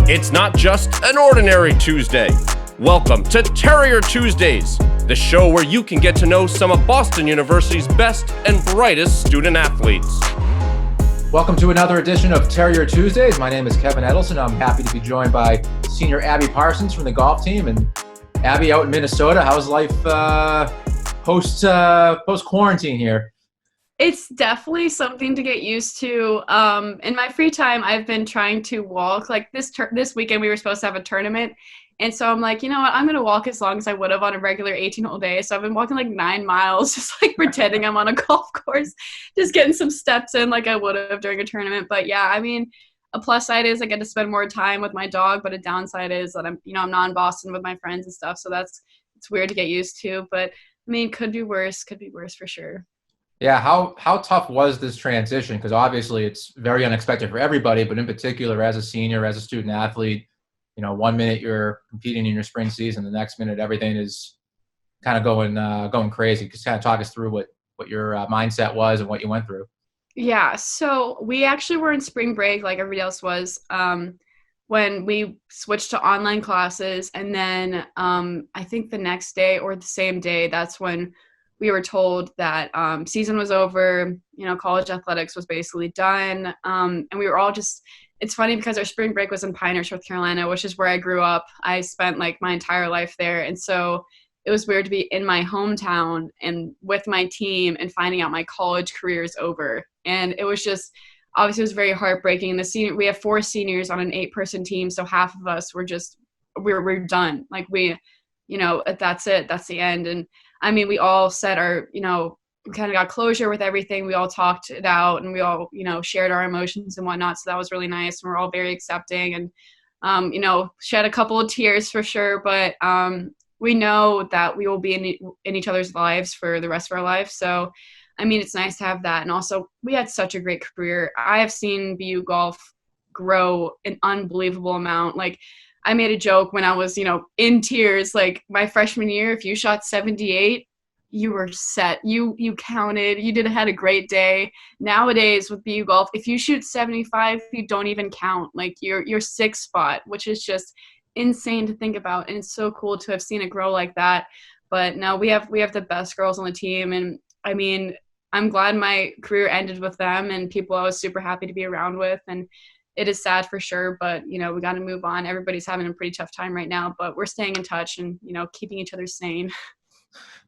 It's not just an ordinary Tuesday. Welcome to Terrier Tuesdays, the show where you can get to know some of Boston University's best and brightest student athletes. Welcome to another edition of Terrier Tuesdays. My name is Kevin Edelson. I'm happy to be joined by senior Abby Parsons from the golf team. And Abby, out in Minnesota, how's life post-quarantine here? It's definitely something to get used to. In my free time, I've been trying to walk. Like this weekend, we were supposed to have a tournament. And so I'm like, you know what, I'm going to walk as long as I would have on a regular 18-hole day. So I've been walking like 9 miles, just like pretending I'm on a golf course, just getting some steps in like I would have during a tournament. But yeah, I mean, a plus side is I get to spend more time with my dog, but a downside is that I'm not in Boston with my friends and stuff. So it's weird to get used to. But I mean, could be worse for sure. Yeah, how tough was this transition? Because obviously it's very unexpected for everybody, but in particular as a senior, as a student athlete, you know, 1 minute you're competing in your spring season, the next minute everything is kind of going crazy. Just kind of talk us through what your mindset was and what you went through. Yeah, so we actually were in spring break like everybody else was when we switched to online classes. And then I think the next day or the same day, that's when we were told that season was over, college athletics was basically done. And we were all just – it's funny because our spring break was in Pinehurst, North Carolina, which is where I grew up. I spent like my entire life there. And so it was weird to be in my hometown and with my team and finding out my college career is over. And it was just – obviously it was very heartbreaking. We have 4 seniors on an 8-person team, so half of us were just – we're done. Like that's it. That's the end. And I mean, we all said we kind of got closure with everything. We all talked it out and we all, shared our emotions and whatnot. So that was really nice. And we're all very accepting and, shed a couple of tears for sure. But we know that we will be in each other's lives for the rest of our life. So, I mean, it's nice to have that. And also, we had such a great career. I have seen BU golf grow an unbelievable amount. Like, I made a joke when I was, in tears, like my freshman year, if you shot 78, you were set. You counted. You had a great day. Nowadays with BU golf, if you shoot 75, you don't even count. Like your 6th spot, which is just insane to think about. And it's so cool to have seen it grow like that. But no, we have the best girls on the team. And I mean, I'm glad my career ended with them and people I was super happy to be around with. And it is sad for sure, but, we got to move on. Everybody's having a pretty tough time right now, but we're staying in touch and, keeping each other sane.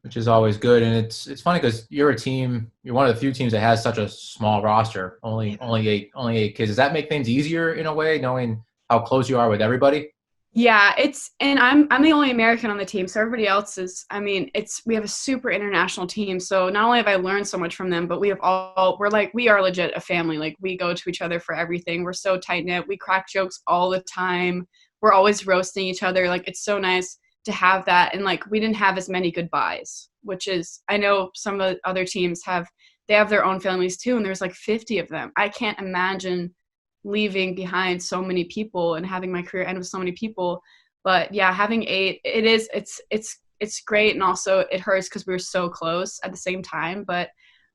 Which is always good. And it's funny because you're one of the few teams that has such a small roster, only 8 kids. Does that make things easier in a way, knowing how close you are with everybody? Yeah, and I'm the only American on the team, so everybody else is. I mean, we have a super international team, so not only have I learned so much from them, but we are legit a family. Like we go to each other for everything. We're so tight knit. We crack jokes all the time. We're always roasting each other. Like it's so nice to have that. And like we didn't have as many goodbyes, which is I know some of the other teams have their own families too, and there's like 50 of them. I can't imagine leaving behind so many people and having my career end with so many people. But yeah, having 8, it's great. And also it hurts because we were so close at the same time. But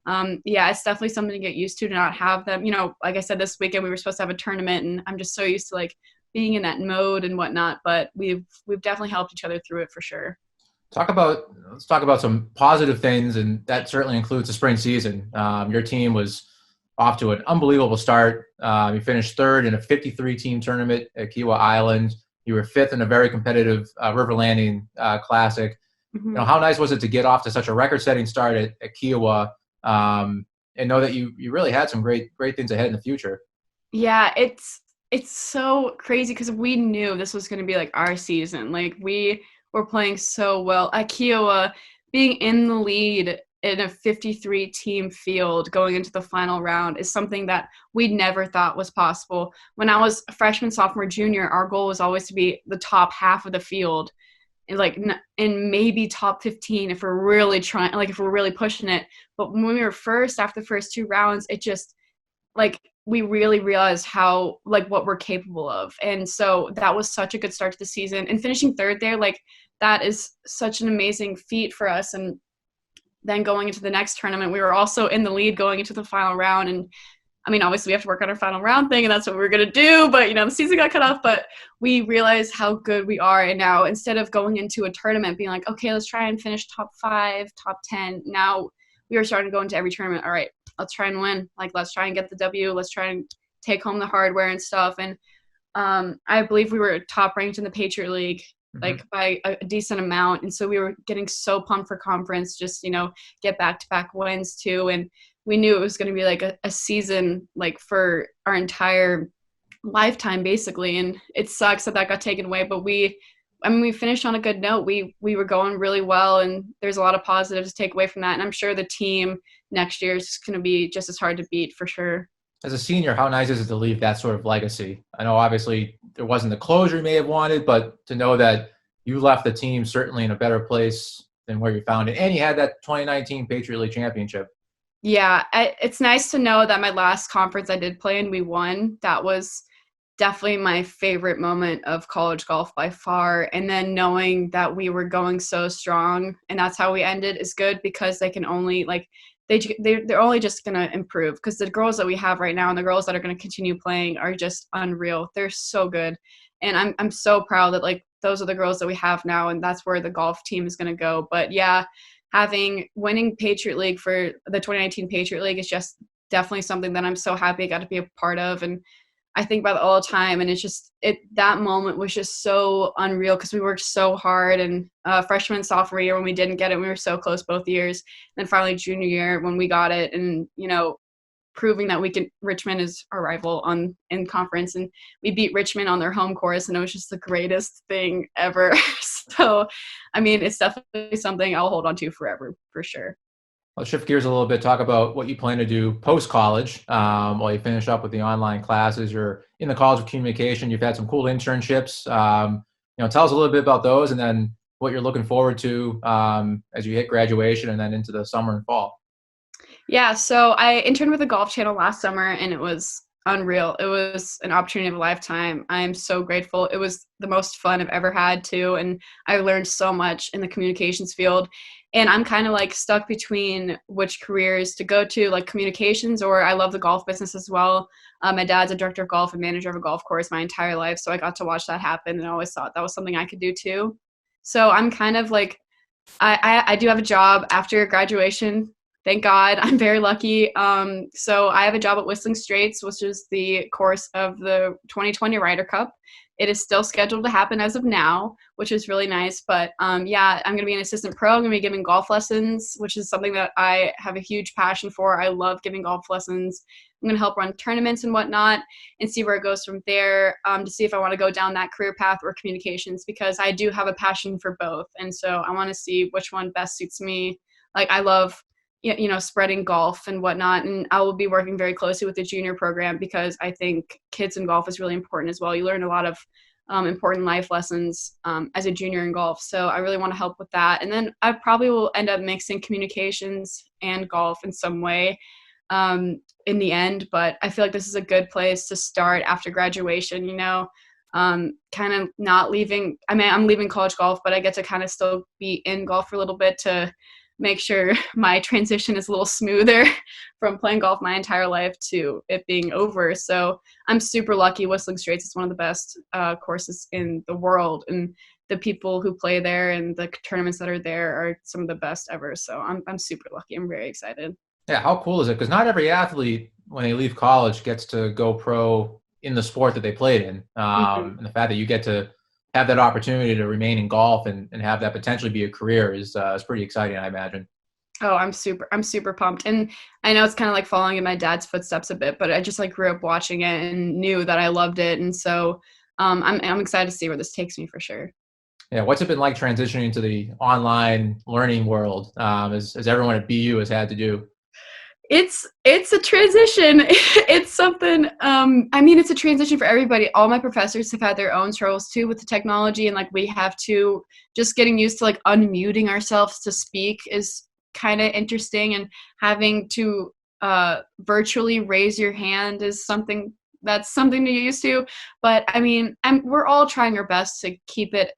yeah, it's definitely something to get used to not have them. Like I said, this weekend we were supposed to have a tournament and I'm just so used to like being in that mode and whatnot. But we've definitely helped each other through it for sure. Let's talk about some positive things, and that certainly includes the spring season. Your team was off to an unbelievable start. You finished 3rd in a 53-team tournament at Kiawah Island. You were 5th in a very competitive River Landing Classic. Mm-hmm. How nice was it to get off to such a record-setting start at Kiawah and know that you really had some great things ahead in the future? Yeah, it's so crazy because we knew this was going to be like our season. Like we were playing so well at Kiawah, being in the lead in a 53-team field going into the final round is something that we never thought was possible. When I was a freshman, sophomore, junior, our goal was always to be the top half of the field and maybe top 15 if we're really trying, like if we're really pushing it. But when we were first, after the first 2 rounds, it just like we really realized how like what we're capable of. And so that was such a good start to the season. And finishing 3rd there, like that is such an amazing feat for us. And then going into the next tournament, we were also in the lead going into the final round. And I mean, obviously we have to work on our final round thing, and that's what we were going to do, but, the season got cut off, but we realized how good we are, and now instead of going into a tournament being like, okay, let's try and finish top 5, top 10, now we are starting to go into every tournament, all right, let's try and win. Like, let's try and get the W. Let's try and take home the hardware and stuff. And I believe we were top ranked in the Patriot League, like by a decent amount. And so we were getting so pumped for conference, just, get back-to-back wins too. And we knew it was going to be like a season, like for our entire lifetime, basically. And it sucks that got taken away, but we finished on a good note. We were going really well, and there's a lot of positives to take away from that. And I'm sure the team next year is going to be just as hard to beat for sure. As a senior, how nice is it to leave that sort of legacy? I know obviously there wasn't the closure you may have wanted, but to know that you left the team certainly in a better place than where you found it, and you had that 2019 Patriot League championship. Yeah, it's nice to know that my last conference I did play in, we won. That was definitely my favorite moment of college golf by far. And then knowing that we were going so strong and that's how we ended is good, because they can only they're only just going to improve, because the girls that we have right now and the girls that are going to continue playing are just unreal. They're so good. And I'm so proud that like those are the girls that we have now, and that's where the golf team is going to go. But yeah, winning Patriot League for the 2019 Patriot League is just definitely something that I'm so happy I got to be a part of. And I think about it all the time, and it's just that moment was just so unreal, because we worked so hard, and freshman and sophomore year when we didn't get it, we were so close both years. And then finally junior year when we got it, and proving that Richmond is our rival in conference, and we beat Richmond on their home course, and it was just the greatest thing ever. So, I mean, it's definitely something I'll hold on to forever, for sure. Let's shift gears a little bit, talk about what you plan to do post-college while you finish up with the online classes. You're in the College of Communication. You've had some cool internships. Tell us a little bit about those, and then what you're looking forward to as you hit graduation and then into the summer and fall. Yeah, so I interned with the Golf Channel last summer, and it was unreal. It was an opportunity of a lifetime. I am so grateful. It was the most fun I've ever had too, and I learned so much in the communications field. And I'm kind of like stuck between which careers to go to, like communications, or I love the golf business as well. My dad's a director of golf and manager of a golf course my entire life, so I got to watch that happen, and I always thought that was something I could do too. So I'm kind of like, I do have a job after graduation. Thank God. I'm very lucky. So I have a job at Whistling Straits, which is the course of the 2020 Ryder Cup. It is still scheduled to happen as of now, which is really nice. But yeah, I'm going to be an assistant pro. I'm going to be giving golf lessons, which is something that I have a huge passion for. I love giving golf lessons. I'm going to help run tournaments and whatnot and see where it goes from there, to see if I want to go down that career path or communications, because I do have a passion for both. And so I want to see which one best suits me. Like, I love spreading golf and whatnot. And I will be working very closely with the junior program, because I think kids in golf is really important as well. You learn a lot of important life lessons as a junior in golf. So I really want to help with that. And then I probably will end up mixing communications and golf in some way in the end. But I feel like this is a good place to start after graduation, kind of not leaving. I mean, I'm leaving college golf, but I get to kind of still be in golf for a little bit to make sure my transition is a little smoother from playing golf my entire life to it being over. So I'm super lucky. Whistling Straits is one of the best courses in the world, and the people who play there and the tournaments that are there are some of the best ever. So I'm super lucky. I'm very excited. Yeah, how cool is it? Because not every athlete, when they leave college, gets to go pro in the sport that they played in. And the fact that you get to have that opportunity to remain in golf and have that potentially be a career is pretty exciting, I imagine. Oh, I'm super pumped. And I know it's kind of like following in my dad's footsteps a bit, but I just like grew up watching it and knew that I loved it. And so I'm excited to see where this takes me for sure. Yeah. What's it been like transitioning to the online learning world as everyone at BU has had to do? It's a transition. It's something, it's a transition for everybody. All my professors have had their own struggles too with the technology, and like we have to just getting used to like unmuting ourselves to speak is kind of interesting, and having to virtually raise your hand is something to get used to. But I mean, we're all trying our best to keep it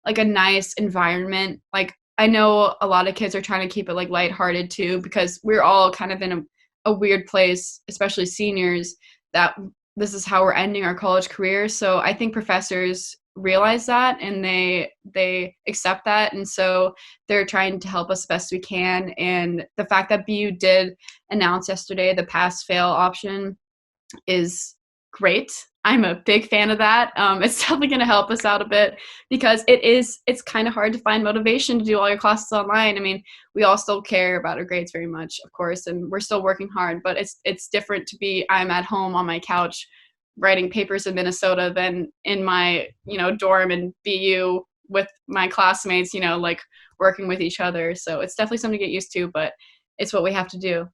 like a nice environment. Like, I know a lot of kids are trying to keep it like lighthearted too, because we're all kind of in a weird place, especially seniors, that this is how we're ending our college career. So I think professors realize that and they accept that, and so they're trying to help us best we can. And the fact that BU did announce yesterday the pass fail option is great. I'm a big fan of that. It's definitely going to help us out a bit, because it's kind of hard to find motivation to do all your classes online. I mean, we all still care about our grades very much, of course, and we're still working hard, but it's different to be, I'm at home on my couch writing papers in Minnesota than in my, dorm in BU with my classmates, like working with each other. So it's definitely something to get used to, but it's what we have to do.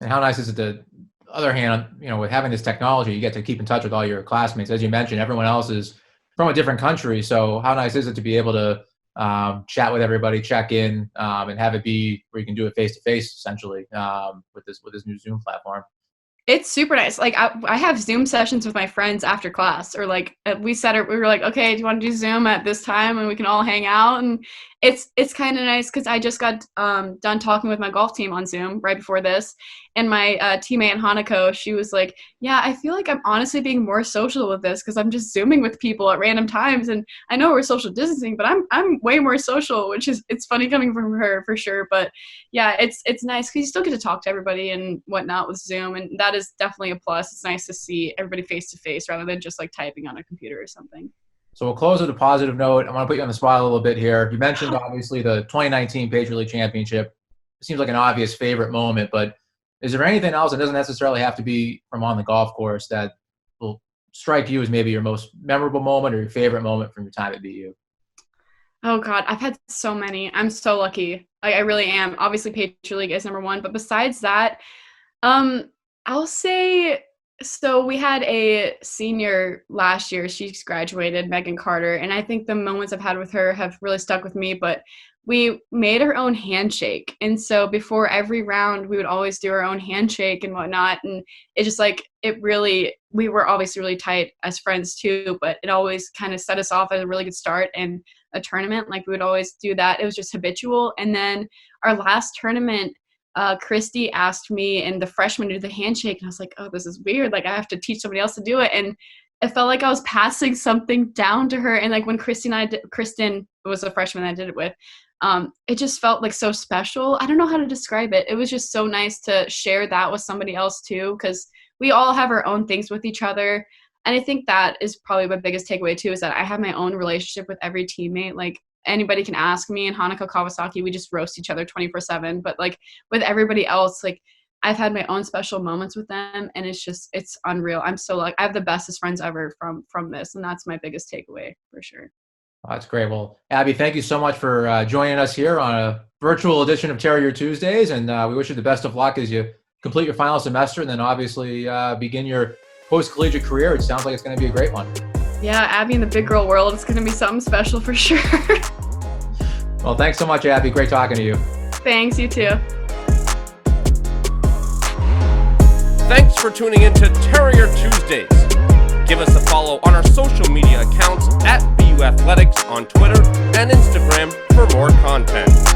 And how nice is it to, other hand, with having this technology, you get to keep in touch with all your classmates. As you mentioned, everyone else is from a different country. So how nice is it to be able to chat with everybody, check in, and have it be where you can do it face to face, essentially, with this new Zoom platform. It's super nice. Like I have Zoom sessions with my friends after class, or like we were like, okay, do you want to do Zoom at this time and we can all hang out? And it's kind of nice, because I just got done talking with my golf team on Zoom right before this, and my teammate Hanako, she was like, yeah, I feel like I'm honestly being more social with this, because I'm just Zooming with people at random times, and I know we're social distancing, but I'm way more social, which is, it's funny coming from her for sure. But yeah, it's nice because you still get to talk to everybody and whatnot with Zoom, and that is definitely a plus. It's nice to see everybody face to face rather than just like typing on a computer or something. So we'll close with a positive note. I want to put you on the spot a little bit here. You mentioned obviously the 2019 Patriot League Championship. It seems like an obvious favorite moment, but is there anything else that doesn't necessarily have to be from on the golf course that will strike you as maybe your most memorable moment or your favorite moment from your time at BU? Oh God, I've had so many. I'm so lucky. I really am. Obviously Patriot League is number one, but besides that, I'll say, so we had a senior last year. She's graduated, Megan Carter, and I think the moments I've had with her have really stuck with me. But we made our own handshake, and so before every round, we would always do our own handshake and whatnot. And it just like, we were obviously really tight as friends too, but it always kind of set us off as a really good start in a tournament. Like we would always do that. It was just habitual. And then our last tournament, Christy asked me and the freshman to do the handshake, and I was like, oh, this is weird. Like I have to teach somebody else to do it. And it felt like I was passing something down to her. And like when Kristen was a freshman that I did it with, it just felt like so special. I don't know how to describe it. It was just so nice to share that with somebody else too, because we all have our own things with each other. And I think that is probably my biggest takeaway too, is that I have my own relationship with every teammate. Like anybody can ask me, and Hanako Kawasaki, we just roast each other 24/7. But like with everybody else, like I've had my own special moments with them, and it's unreal. I'm so like, I have the bestest friends ever from this, and that's my biggest takeaway for sure. Oh, that's great. Well, Abby, thank you so much for joining us here on a virtual edition of Terrier Tuesdays, and we wish you the best of luck as you complete your final semester, and then obviously begin your post-collegiate career. It sounds like it's going to be a great one. Yeah, Abby in the big girl world, it's going to be something special for sure. Well, thanks so much, Abby. Great talking to you. Thanks, you too. Thanks for tuning in to Terrier Tuesdays. Give us a follow on our social media accounts at BU Athletics on Twitter and Instagram for more content.